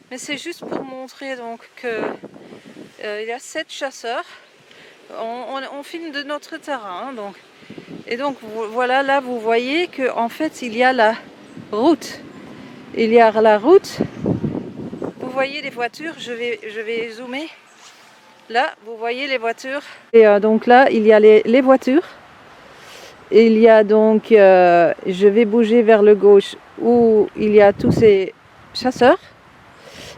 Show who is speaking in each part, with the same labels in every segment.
Speaker 1: mais c'est juste pour montrer donc que il y a 7 chasseurs. On filme de notre terrain, donc. Et donc voilà, là vous voyez que en fait il y a la route. Il y a la route. Vous voyez les voitures, je vais zoomer. Là, vous voyez les voitures. Et donc là, il y a les voitures. Il y a donc, je vais bouger vers le gauche, où il y a tous ces chasseurs.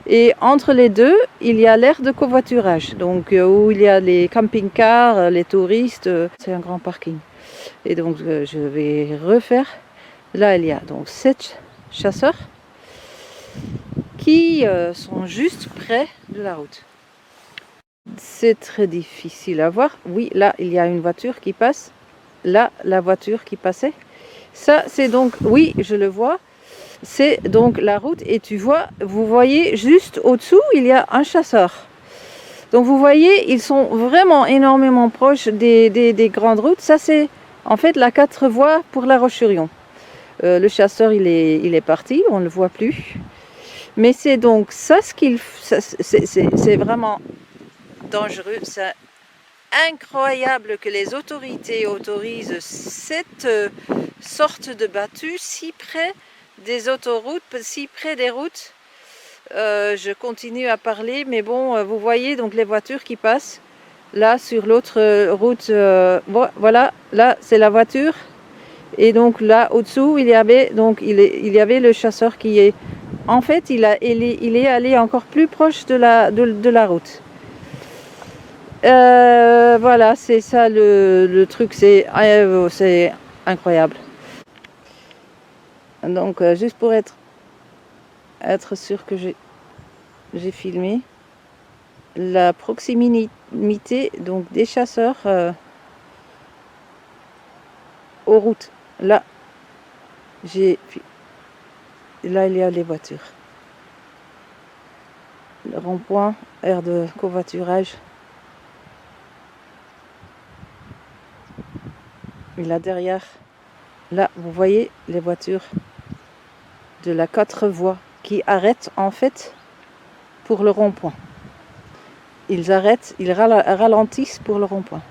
Speaker 1: Et entre les deux, il y a l'aire de covoiturage. Donc où il y a les camping-cars, les touristes. C'est un grand parking. Et donc je vais refaire. Là, il y a donc 7 chasseurs qui sont juste près de la route. C'est très difficile à voir. Oui, là, il y a une voiture qui passe. Là, la voiture qui passait. Ça, c'est donc, oui, je le vois. C'est donc la route. Et tu vois, vous voyez, juste au-dessous, il y a un chasseur. Donc, vous voyez, ils sont vraiment énormément proches des grandes routes. Ça, c'est en fait la 4 voies pour La Roche-sur-Yon. Le chasseur, il est parti. On ne le voit plus. Mais c'est donc ça ce qu'il... C'est vraiment dangereux. C'est incroyable que les autorités autorisent cette sorte de battue si près des autoroutes, si près des routes. Je continue à parler, mais bon, vous voyez donc les voitures qui passent. Là, sur l'autre route, voilà, là c'est la voiture. Et donc là, au-dessous, il y avait le chasseur qui est... En fait, il est allé encore plus proche de la route. Voilà, c'est ça le truc, c'est incroyable. Donc, juste pour être sûr que j'ai filmé la proximité donc des chasseurs aux routes. Là, là, il y a les voitures. Le rond-point, aire de covoiturage. Et là derrière, là, vous voyez les voitures de la 4 voies qui arrêtent en fait pour le rond-point. Ils arrêtent, ils ralentissent pour le rond-point.